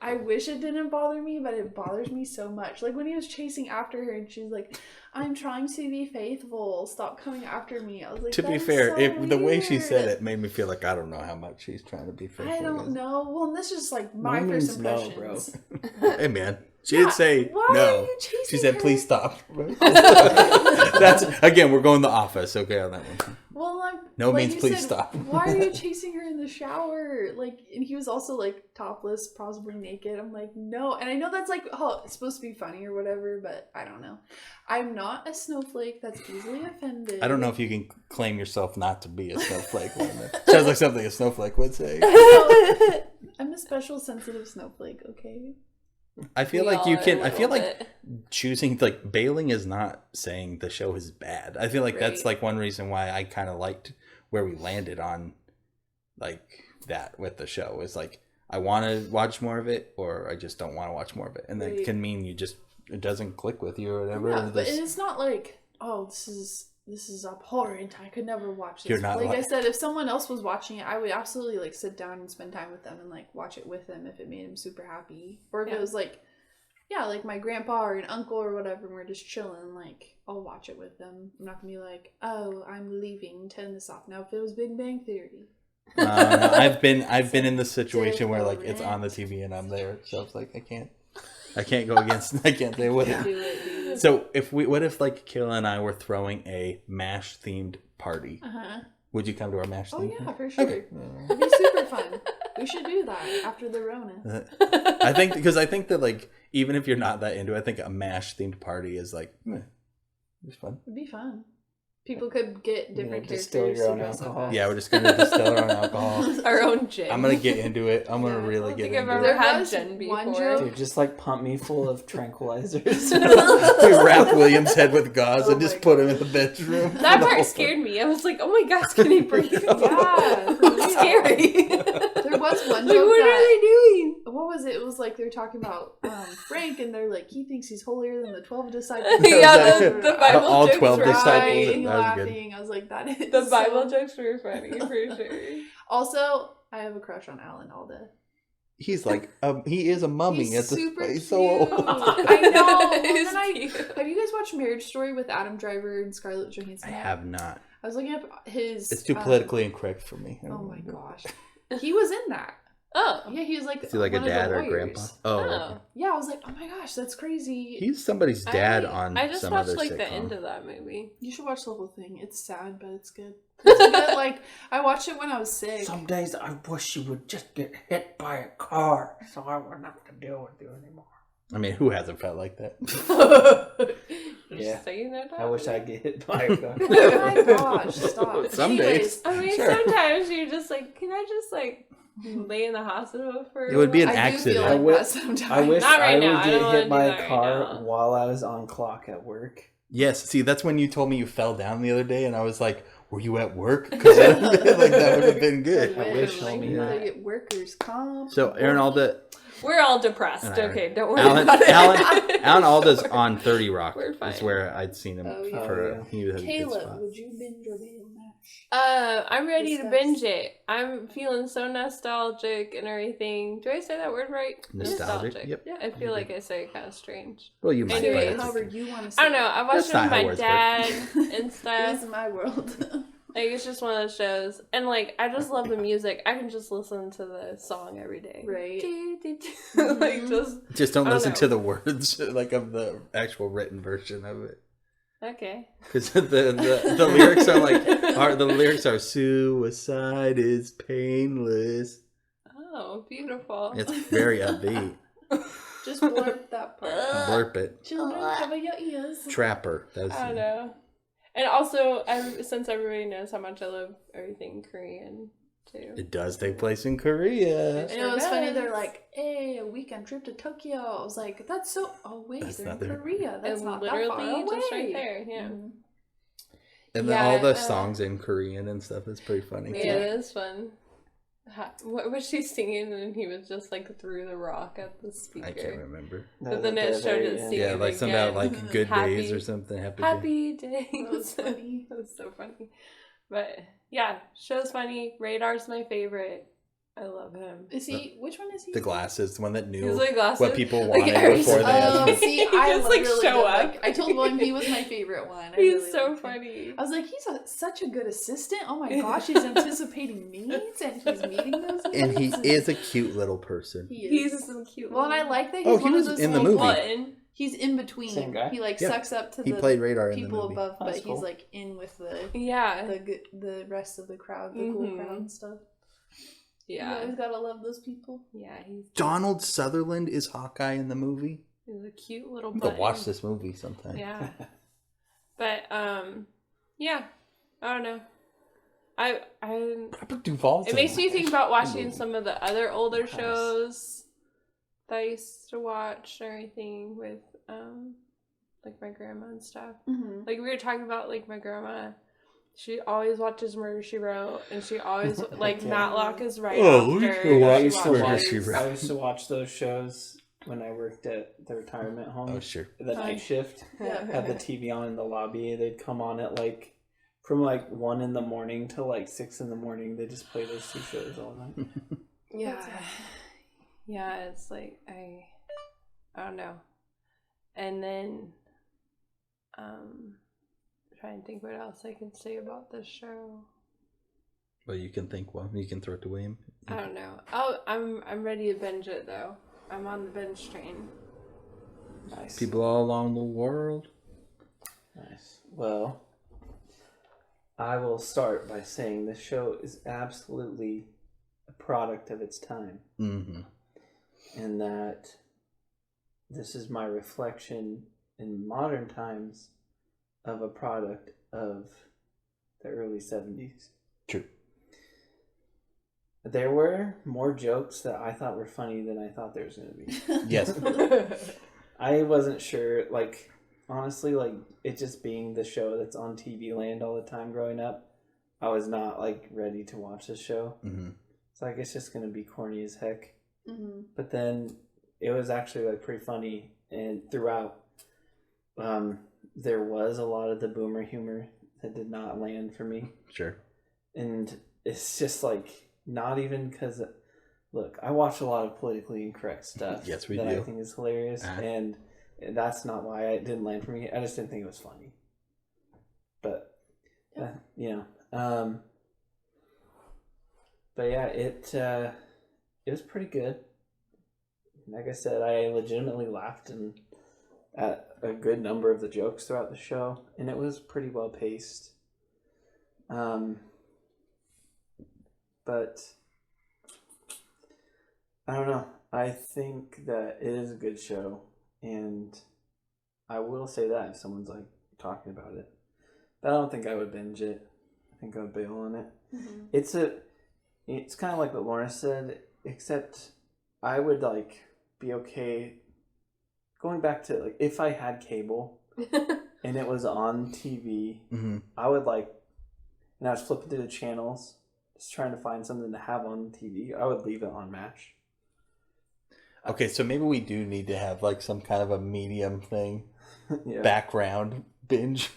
I wish it didn't bother me, but it bothers me so much. Like, when he was chasing after her and she's like, I'm trying to be faithful. Stop coming after me. I was like, to be fair, the way she said it made me feel like I don't know how much she's trying to be faithful. I don't know. Well, this is like my first impressions. No, bro. Hey, man. She didn't say no. She said, please stop. That's, again, we're going The Office, okay, on that one. Well, no means please stop. Why are you chasing her in the shower? Like, and he was also, like, topless, possibly naked. I'm like, no. And I know that's, like, oh, it's supposed to be funny or whatever, but I don't know. I'm not a snowflake that's easily offended. I don't know if you can claim yourself not to be a snowflake. Sounds like something a snowflake would say. I'm a special, sensitive snowflake, okay? I feel like you can. I feel like choosing, like, bailing is not saying the show is bad. I feel like that's like one reason why I kind of liked where we landed on, like, that with the show. Is like, I want to watch more of it, or I just don't want to watch more of it, and that can mean you just, it doesn't click with you or whatever. Yeah, but it's not like, oh, this is abhorrent, I could never watch this. You're not like I said, if someone else was watching it, I would absolutely, like, sit down and spend time with them and, like, watch it with them if it made them super happy. Or if it was like, yeah, like my grandpa or an uncle or whatever, and we're just chilling, like, I'll watch it with them. I'm not gonna be like, oh, I'm leaving, turn this off. Now if it was Big Bang Theory. No, I've been in the situation where, like, it's on the TV and I'm there, so it's like I can't go against. I can't say what. Do it. So what if like Kayla and I were throwing a MASH themed party? Would you come to our MASH theme? Oh yeah, for sure. Okay. It'd be super fun. We should do that after the Rona. I think that, like, even if you're not that into it, I think a MASH themed party is like, it's fun. It'd be fun. People could get different characters. Distill your own alcohol. Yeah, we're just gonna distill our own alcohol. Our own gin. I'm gonna get into it. I'm gonna really get into it. I've ever had gin before. Dude, just like pump me full of tranquilizers. We wrap William's head with gauze and just put him in the bedroom. That part scared me. I was like, oh my gosh, can he breathe? Yeah, scary. There was one like, joke what are they doing? What was it? It was like they're talking about Frank, and they're like, he thinks he's holier than the 12 disciples. Yeah, the Bible all jokes 12 were disciples. And That was laughing. good. I was like, that is the Bible jokes were funny for sure. Also, I have a crush on Alan Alda. He's like, he is a mummy. He's super cute. So old. I know. Have you guys watched Marriage Story with Adam Driver and Scarlett Johansson? I have not. I was looking up his. It's too politically incorrect for me. Oh my gosh, he was in that. Oh yeah, he was like. Is he like a dad or a grandpa? Oh. Okay. Yeah, I was like, oh my gosh, that's crazy. He's somebody's dad on I just some watched other like sitcom. the end of that movie. You should watch the whole thing. It's sad, but it's good. It's good. Like, I watched it when I was sick. Some days I wish you would just get hit by a car so I wouldn't have to deal with you anymore. I mean, who hasn't felt like that? Yeah. That I wish I'd get hit by a car. Oh my gosh, stop. Some Anyways, days. I mean, Sure. Sometimes you're just like, can I just like lay in the hospital for It would be an I accident. do feel like that sometimes. I wish Not right I now. would I don't get wanna hit do by that a right car now. while I was on clock at work. Yes. See, that's when you told me you fell down the other day, and I was like, were you at work? Because that would have been good. I wish. They get workers' comp. So Aaron Alda. We're all depressed. Okay, don't worry Alan, about it. Alan Alda's on 30 Rock. Is where I'd seen him for. He was Caleb, would you binge or binge MASH? I'm ready to binge it. I'm feeling so nostalgic and everything. Do I say that word right? Nostalgic? Yep. Yeah, I feel like I say it kind of strange. Well, you might. Anyways, however you want to say I don't know. I watched it with my dad and stuff. This is my world. Like, it's just one of those shows. And, like, I just love the music. I can just listen to the song every day. Right. Like, just don't listen to the words, like, of the actual written version of it. Okay. Because the lyrics are like, the lyrics are, suicide is painless. Oh, beautiful. It's very upbeat. Just blurp that part. Blurp it. Children, cover your ears. Trapper. I don't know. And also, since everybody knows how much I love everything Korean, too. It does take place in Korea. And it was funny, they're like, hey, a weekend trip to Tokyo. I was like, that's so... Oh, wait, they're in Korea. That's not that far away. Just right there, yeah. Mm-hmm. And then all the songs in Korean and stuff is pretty funny. Yeah, it is fun. What was she singing? And he was just like threw the rock at the speaker. I can't remember. But then it started singing. Yeah, like something about like good days or something. Happy days. That was funny. That was so funny. But yeah, show's funny. Radar's my favorite. I love him. Is he? Which one is he? The glasses, the one that knew like what people wanted before they had. See, I just like really show did, up. Like, I told him he was my favorite one. He's so funny. I was like, he's such a good assistant. Oh my gosh, he's anticipating needs and he's meeting those needs. And he is a cute little person. He's so cute. Well, and I like that he's he one was of those in the movie. Button. He's in between. Same guy? He sucks up to he the played Radar people in the movie. above, but cool. he's like in with the the rest of the crowd, the cool crowd and stuff. Yeah. You always gotta love those people. Yeah, he's Donald Sutherland is Hawkeye in the movie. He's a cute little Go watch this movie sometime. Yeah. But yeah. I don't know. Robert Duvall's it makes me think about watching some of the other older shows that I used to watch or anything with like my grandma and stuff. Mm-hmm. Like we were talking about like my grandma. She always watches Murder, She Wrote, and she always, like, Matlock is right after. I used to watch those shows when I worked at the retirement home. Oh, sure. The night shift. Yeah. Had the TV on in the lobby. They'd come on at, like, from, like, 1 in the morning to, like, 6 in the morning. They just play those 2 shows all night. Yeah. Yeah, it's like, I don't know. And then, try and think what else I can say about this show. Well, you can think one. You can throw it to William. I don't know. I'm ready to binge it though. I'm on the binge train. Nice. People all along the world. Nice. Well, I will start by saying this show is absolutely a product of its time. Mm-hmm. And that this is my reflection in modern times of a product of the early 70s. True. There were more jokes that I thought were funny than I thought there was going to be. Yes. I wasn't sure, like, honestly, like, it just being the show that's on TV Land all the time growing up, I was not, like, ready to watch this show. Mm-hmm. It's like, it's just going to be corny as heck. Mm-hmm. But then it was actually, like, pretty funny, and throughout, there was a lot of the boomer humor that did not land for me. Sure. And it's just like, not even because, look, I watch a lot of politically incorrect stuff. Yes, we that do. I think is hilarious. And that's not why it didn't land for me. I just didn't think it was funny. But, you know. But yeah, it was pretty good. Like I said, I legitimately laughed at a good number of the jokes throughout the show, and it was pretty well paced. But I don't know. I think that it is a good show, and I will say that if someone's like talking about it, but I don't think I would binge it. I think I would bail on it. Mm-hmm. It's kind of like what Lorna said, except I would like be okay going back to, like, if I had cable and it was on TV, mm-hmm. I would like, and I was flipping through the channels, just trying to find something to have on TV, I would leave it on MASH. Okay, so maybe we do need to have like some kind of a medium thing. Yeah. Background binge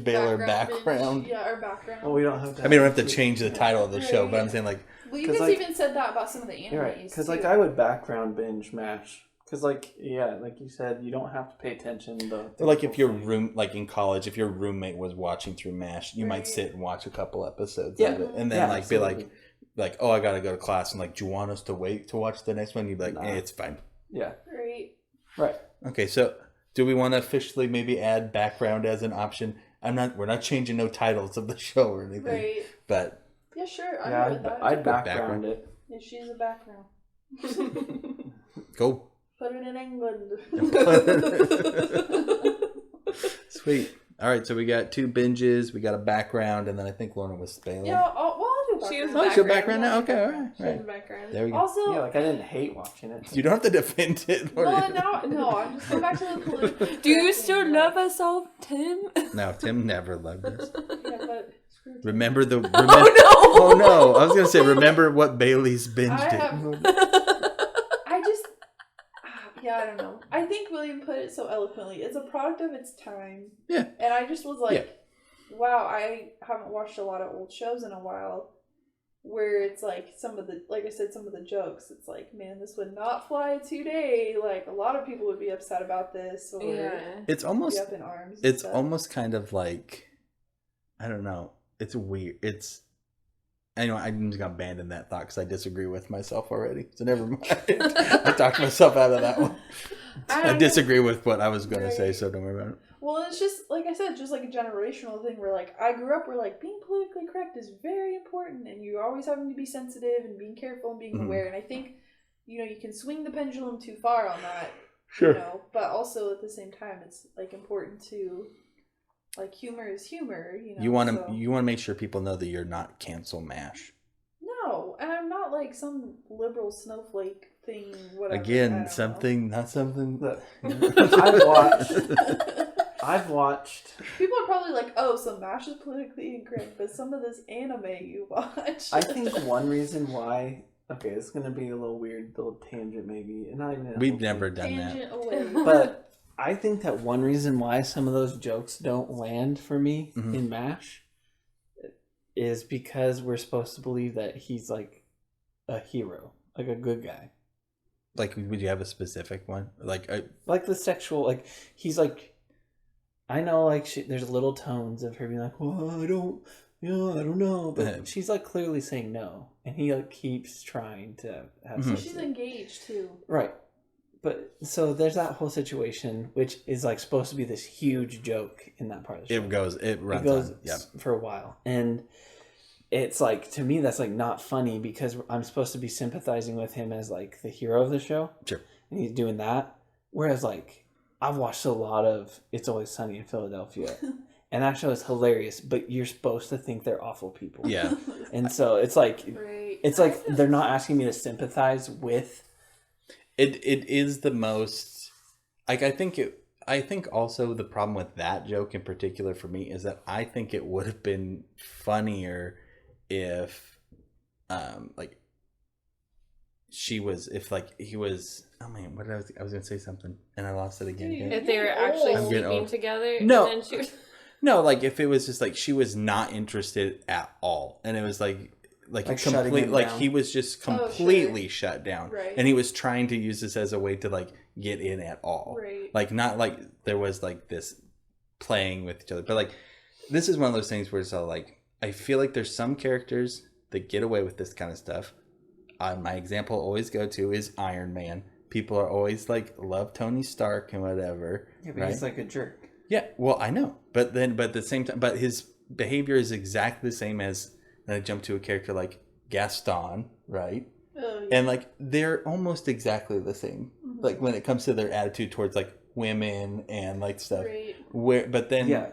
Baylor background. Binge. Yeah, our background. Well, we don't have to. I mean, we don't have to change the title of the show, but I'm saying like. Well, you guys like, even said that about some of the animes. Right, because too. like I would background binge MASH. Because like like you said, you don't have to pay attention to. Like if your like in college, if your roommate was watching through MASH, you might sit and watch a couple episodes of it, and then absolutely. be like, oh, I gotta go to class, and like, do you want us to wait to watch the next one? You'd be like, it's fine. Yeah. Right. Okay, so do we want to officially maybe add background as an option? We're not changing no titles of the show or anything. Right. But yeah, sure. I'd background it. Yeah, she's a background. Go. Put it in England. Sweet. All right, so we got 2 binges, we got a background, and then I think Lorna was spailing. Yeah, I'll do background. She was Oh, she's a background now? Okay, all right. She was background. There we go. Also, Yeah, like I didn't hate watching it. You don't have to defend it. no, I'm just going back to the political. Do you still love us all, Tim? No, Tim never loved us. Yeah, but Remember the... Oh no! I was going to say, remember what Bailey's binge did. I don't know. I think William put it so eloquently. It's a product of its time. Yeah. And I just was like, wow, I haven't watched a lot of old shows in a while where it's like like I said, some of the jokes, it's like, man, this would not fly today. Like a lot of people would be upset about this or it's almost be up in arms. It's almost kind of like, I don't know. It's weird. Anyway, I'm just going to abandon that thought because I disagree with myself already. So never mind. I talked myself out of that one. I disagree with what I was going to say, so don't worry about it. Well, it's just, like I said, just like a generational thing where, like, I grew up where, like, being politically correct is very important and you're always having to be sensitive and being careful and being aware. And I think, you can swing the pendulum too far on that. Sure. But also at the same time, it's, like, important to... Like, humor is humor, You want to make sure people know that you're not cancel MASH. No, and I'm not like some liberal snowflake thing. Whatever. Again, not something that I've watched. People are probably like, "Oh, so MASH is politically incorrect," but some of this anime you watch. I think one reason why. Okay, it's gonna be a little weird, little tangent maybe, and not even. We've never done tangent that. Away. But. I think that one reason why some of those jokes don't land for me in MASH is because we're supposed to believe that he's like a hero, like a good guy. Like, would you have a specific one? Like the sexual, like he's like, I know, like there's little tones of her being like, "Oh, I don't know," but she's like clearly saying no, and he like keeps trying to have. She's engaged too, right? But so there's that whole situation, which is like supposed to be this huge joke in that part of the show. It goes for a while, and it's like, to me that's like not funny because I'm supposed to be sympathizing with him as like the hero of the show. Sure. And he's doing that, whereas like I've watched a lot of It's Always Sunny in Philadelphia, and that show is hilarious. But you're supposed to think they're awful people. Yeah. And so it's like they're not asking me to sympathize with. It is the most, like, I think also the problem with that joke in particular for me is that I think it would have been funnier if he was, oh man, what did I was going to say something and I lost it again. If they were actually sleeping together. No. And then she was... No, like if it was just like she was not interested at all and it was like complete, like he was just completely shut down, right. And he was trying to use this as a way to like get in at all, right. Like not like there was like this playing with each other, but like this is one of those things where it's all like I feel like there's some characters that get away with this kind of stuff. My example I always go to is Iron Man. People are always like love Tony Stark and whatever. Yeah, but he's like a jerk. Yeah, well I know, but at the same time, but his behavior is exactly the same as. And I jump to a character like Gaston, right? Oh, yeah. And like they're almost exactly the same. Mm-hmm. Like when it comes to their attitude towards like women and like stuff. Right. But then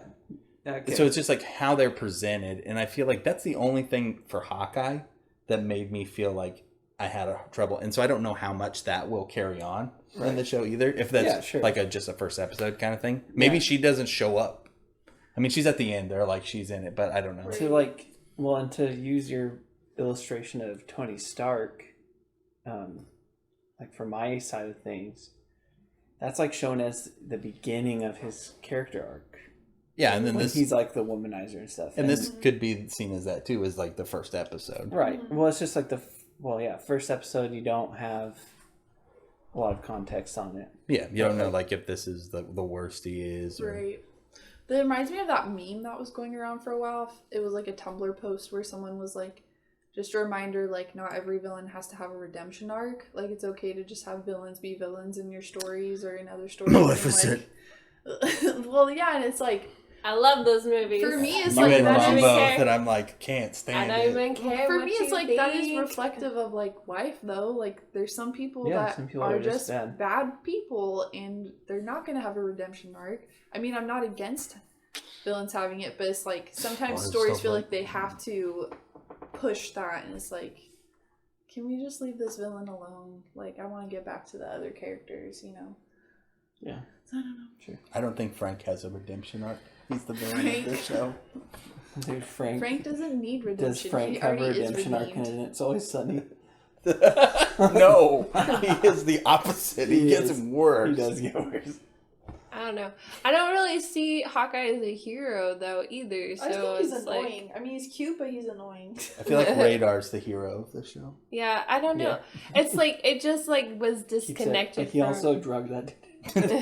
Okay. So it's just like how they're presented, and I feel like that's the only thing for Hawkeye that made me feel like I had trouble. And so I don't know how much that will carry on in the show either. If that's like just a first episode kind of thing. Maybe she doesn't show up. I mean, she's at the end. They're like she's in it, but I don't know. To like Well, and to use your illustration of Tony Stark, like from my side of things, that's like shown as the beginning of his character arc. Yeah, and then when he's like the womanizer and stuff. And this could be seen as that too, as like the first episode. Right. Well, it's just like first episode, you don't have a lot of context on it. Yeah, you don't know like if this is the worst he is. Or... Right. That reminds me of that meme that was going around for a while. It was like a Tumblr post where someone was like, just a reminder, like, not every villain has to have a redemption arc. Like, it's okay to just have villains be villains in your stories or in other stories. Maleficent. Like, well, yeah, and it's like... I love those movies. For me, it's you like... and Mom both, and I'm like, can't stand it. I don't even care. For me, it's like, that is reflective of, like, life, though. Like, there's some people are just bad people, and they're not going to have a redemption arc. I mean, I'm not against villains having it, but it's like, sometimes stories feel like they have to... push that, and it's like, can we just leave this villain alone? Like, I want to get back to the other characters, you know? Yeah. So I don't know. Sure. I don't think Frank has a redemption arc. He's the villain of this show. Dude, Frank doesn't need redemption. Does Frank have a redemption arc in It's Always Sunny? No, he is the opposite. He gets worse. He does get worse. I don't know. I don't really see Hawkeye as a hero though either. So I think he's like, annoying. I mean, he's cute, but he's annoying. I feel like Radar's the hero of the show. Yeah, I don't know. Yeah. It's like it just like was disconnected. He also drugged that.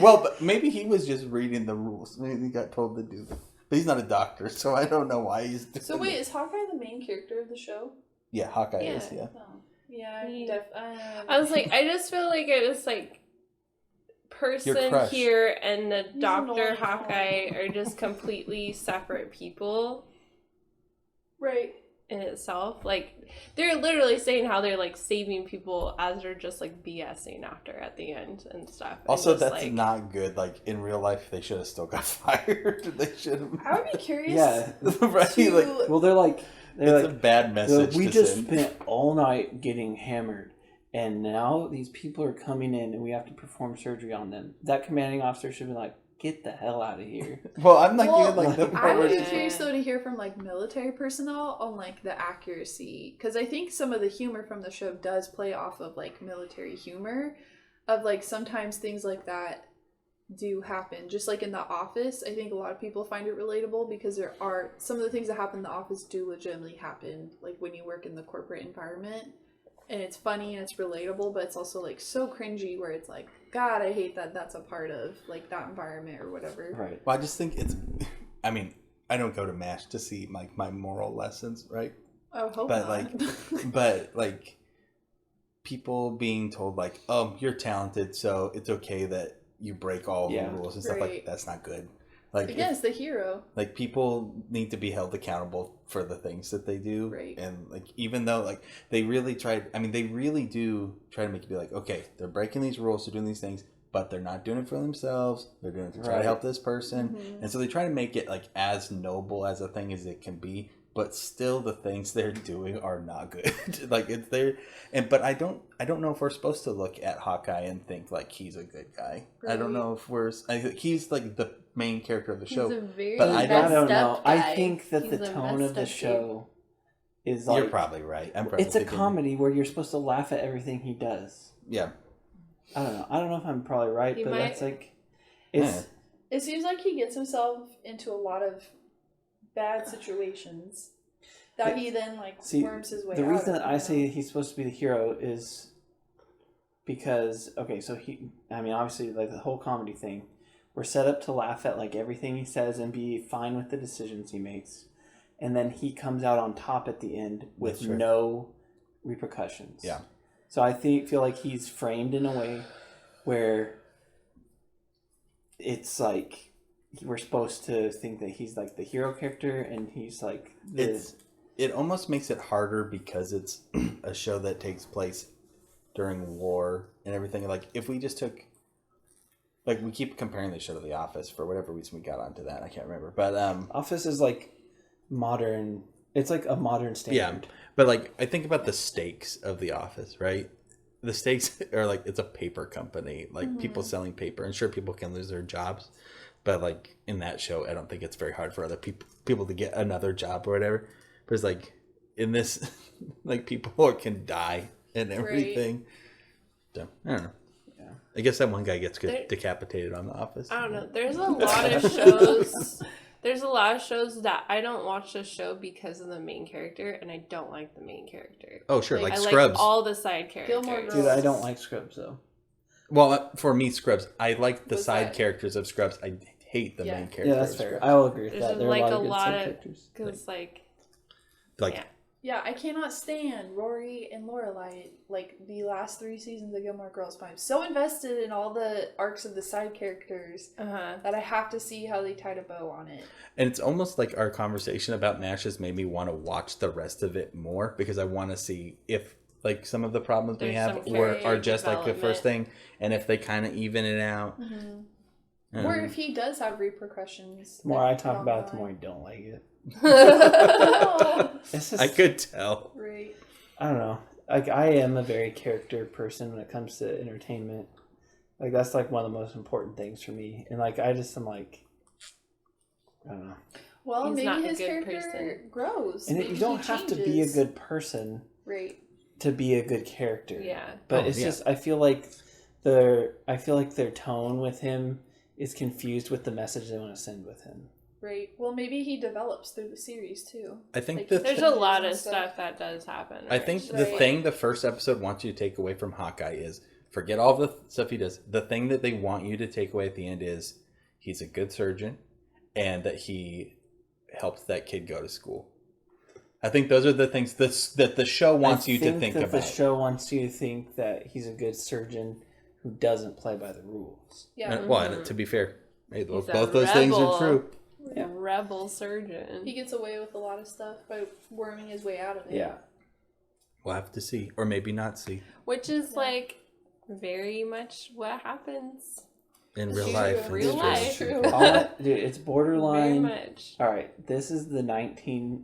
Well, but maybe he was just reading the rules. Maybe he got told to do that. But he's not a doctor, so I don't know why he's doing So wait, is Hawkeye the main character of the show? Yeah, Hawkeye is, yeah. Oh. Yeah, I was like, I just feel like it was like person here and the Dr. Hawkeye are just completely separate people. Right. In itself. Like, they're literally saying how they're like saving people as they're just like BSing after at the end and stuff. Also, and that's like, not good. Like, in real life, they should have still got fired. They should have. I would be curious. Yeah. Right? Like, well, they're like, it's a bad message. We just spent all night getting hammered. And now these people are coming in and we have to perform surgery on them. That commanding officer should be like, get the hell out of here. Well, I'm not even like the I would be curious though to hear from like military personnel on like the accuracy. Because I think some of the humor from the show does play off of like military humor. Of like sometimes things like that do happen. Just like in The Office, I think a lot of people find it relatable because there are some of the things that happen in The Office do legitimately happen. Like when you work in the corporate environment. And it's funny and it's relatable, but it's also like so cringy where it's like, God, I hate that that's a part of like that environment or whatever. Right. Well, I just think it's, I mean, I don't go to MASH to see like my moral lessons, right? I hope but not. but like people being told like, oh, you're talented, so it's okay that you break all the rules and stuff like that's not good. Like again, it's the hero. Like people need to be held accountable for the things that they do, right? And like even though like they really do try to make you be like, okay, they're breaking these rules, they're doing these things, but they're not doing it for themselves. They're doing it to try to help this person, and so they try to make it like as noble as a thing as it can be. But still, the things they're doing are not good. Like it's there, but I don't know if we're supposed to look at Hawkeye and think like he's a good guy. Right. I don't know if I think he's like the main character of the show. But I don't know. Guy. I think that the tone of the show is like... You're probably right. It's a comedy where you're supposed to laugh at everything he does. Yeah. I don't know. I don't know if I'm probably right, but that's like... It's. It seems like he gets himself into a lot of bad situations that he then like worms his way out of. The reason that I say he's supposed to be the hero is because, okay, so obviously like the whole comedy thing, we're set up to laugh at like everything he says and be fine with the decisions he makes. And then he comes out on top at the end with no repercussions. Yeah. So I feel like he's framed in a way where it's like we're supposed to think that he's like the hero character and he's like it almost makes it harder because it's a show that takes place during war and everything. Like if we just took, like we keep comparing the show to The Office for whatever reason we got onto that. I can't remember, but Office is like modern. It's like a modern standard. Yeah, but like I think about the stakes of The Office, right? The stakes are like it's a paper company, like people selling paper, and sure people can lose their jobs, but like in that show, I don't think it's very hard for other people to get another job or whatever. But it's like in this, like people can die and everything. Right. So I don't know. Yeah. I guess that one guy gets decapitated on The Office. I don't know. There's a lot of shows. There's a lot of shows that I don't watch the show because of the main character, and I don't like the main character. Oh, sure. Like I Scrubs. Like all the side characters. Dude, I don't like Scrubs, though. Well, for me, Scrubs. I like the side characters of Scrubs. I hate the main character. Yeah, that's fair. I will agree with that. There are like a lot of characters. Because, Yeah, I cannot stand Rory and Lorelai. Like, the last 3 seasons of Gilmore Girls, but I'm so invested in all the arcs of the side characters that I have to see how they tied a bow on it. And it's almost like our conversation about MASH has made me want to watch the rest of it more, because I want to see if, like, some of the problems we have are just like the first thing, and if they kind of even it out. Mm-hmm. Or if he does have repercussions. The more I talk about it, the more I don't like it. It's just, I could tell. Right. I don't know. Like, I am a very character person when it comes to entertainment. Like, that's like one of the most important things for me. And like, I just am like, I don't know. Well, maybe his character grows. And you don't have to be a good person, right, to be a good character. Yeah. But it's just, I feel like their tone with him is confused with the message they want to send with him. Right. Well, maybe he develops through the series too. I think like, there's a lot of stuff that does happen. Right? I think the thing the first episode wants you to take away from Hawkeye is forget all the stuff he does. The thing that they want you to take away at the end is he's a good surgeon and that he helped that kid go to school. I think those are the things that the show wants you to think about. The show wants you to think that he's a good surgeon who doesn't play by the rules. Yeah. Well, to be fair, both those things are true. Yeah. Rebel surgeon. He gets away with a lot of stuff by worming his way out of it. Yeah. We'll have to see, or maybe not see. Which is like very much what happens in real life. Real life. Dude, it's borderline. Very much. All right, this is the 1970s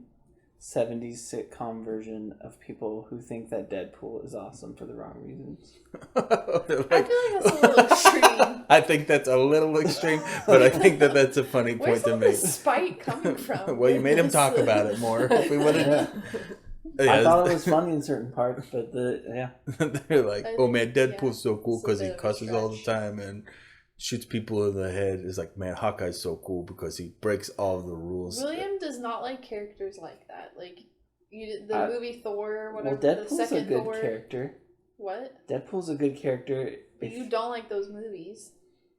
sitcom version of people who think that Deadpool is awesome for the wrong reasons. I feel like that's a little extreme. I think that's a little extreme, but I think that's a funny point to make. Where's all this spite coming from? Well, you made him talk about it more. If we wouldn't. Yeah. I thought it was funny in certain parts, but they're like, oh man, Deadpool's so cool because he cusses all the time and shoots people in the head. It's like, man, Hawkeye's so cool because he breaks all the rules. William does not like characters like that. Like the movie Thor, whatever. Well, Deadpool's the second a good Thor. Character. What? Deadpool's a good character. But you don't like those movies.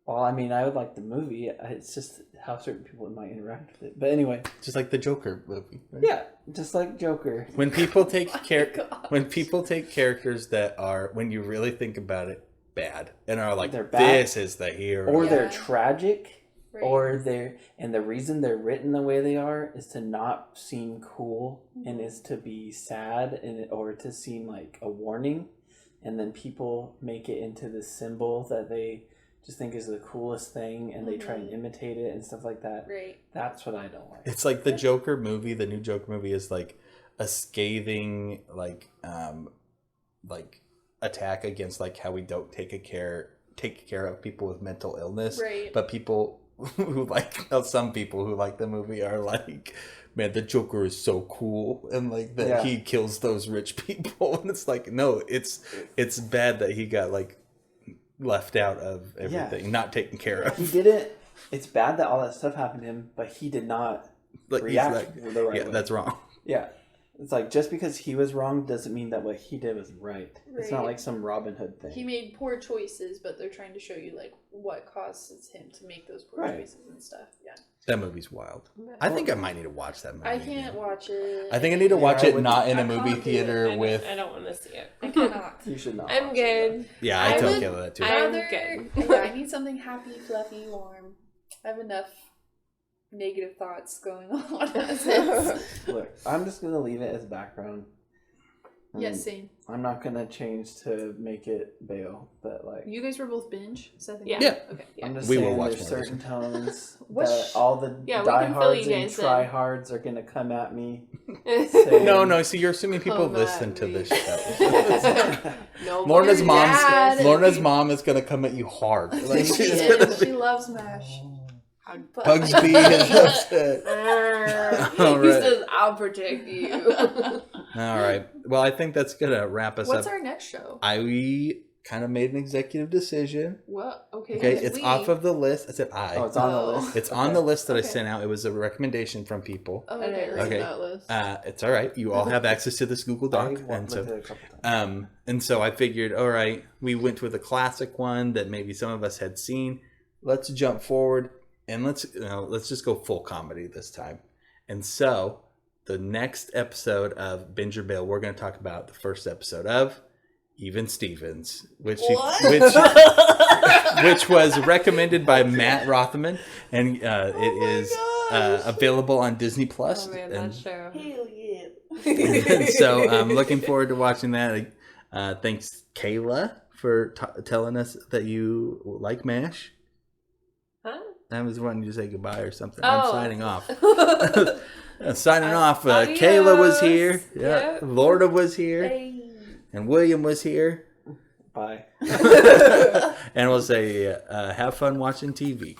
Well, I mean, I would like the movie. It's just how certain people might interact with it. But anyway, just like the Joker movie. Right? Yeah, just like Joker. When people take characters that are, when you really think about it, bad and are like, this is the hero, or they're tragic, right. Or and the reason they're written the way they are is to not seem cool, and is to be sad, or to seem like a warning, and then people make it into this symbol that they just think is the coolest thing, and they try and imitate it and stuff like that. Right. That's what I don't like. It's like the Joker movie. The new Joker movie is like a scathing, like attack against like how we don't take care of people with mental illness. Right. But people who some people who like the movie are like, man, the Joker is so cool, and like that he kills those rich people, and it's like, no, it's bad that he got like left out of everything, not taken care of. He didn't. It's bad that all that stuff happened to him, but he did not react the right way. That's wrong. Yeah. It's like, just because he was wrong doesn't mean that what he did was right. It's not like some Robin Hood thing. He made poor choices, but they're trying to show you like what causes him to make those poor choices and stuff. Yeah. That movie's wild. I think I might need to watch that movie. I can't watch it. I think I need to watch it not in a movie theater with... I don't want to see it. I cannot. You should not. I'm good. Yeah, I tell Kayla that too. I'm good. Yeah, I need something happy, fluffy, warm. I have enough negative thoughts going on as is. Look, I'm just going to leave it as background. Yes, same. I'm not going to change to make it Bayo, but like... You guys were both Binge? Yeah. Okay. I'm just saying there's certain tones that all the diehards and tryhards are going to come at me. No, so you're assuming people listen to this show. No, Lorna's mom is going to come at you hard. Like, she loves MASH. Bugsby is upset. All right. He says, "I'll protect you." All right. Well, I think that's gonna wrap us up. What's our next show? We kind of made an executive decision. What? Okay. Okay, it's off of the list. I said I. Oh, it's on the list. It's on the list that I sent out. It was a recommendation from people. Oh, okay. Okay. That list. It's all right. You all have access to this Google Doc, and so I figured, all right, we went with a classic one that maybe some of us had seen. Let's jump forward and let's just go full comedy this time. And so the next episode of Binge or Bail, we're going to talk about the first episode of Even Stevens, which was recommended by Matt Rothman, and it is available on Disney Plus. Oh man, that's true. Hell yeah! And so I'm looking forward to watching that. Thanks, Kayla, for telling us that you like MASH. Huh? I was wanting you to say goodbye or something. Oh. I'm signing off. Signing off. Kayla was here. Yeah. Lorda was here. Hey. And William was here. Bye. And we'll say, have fun watching TV.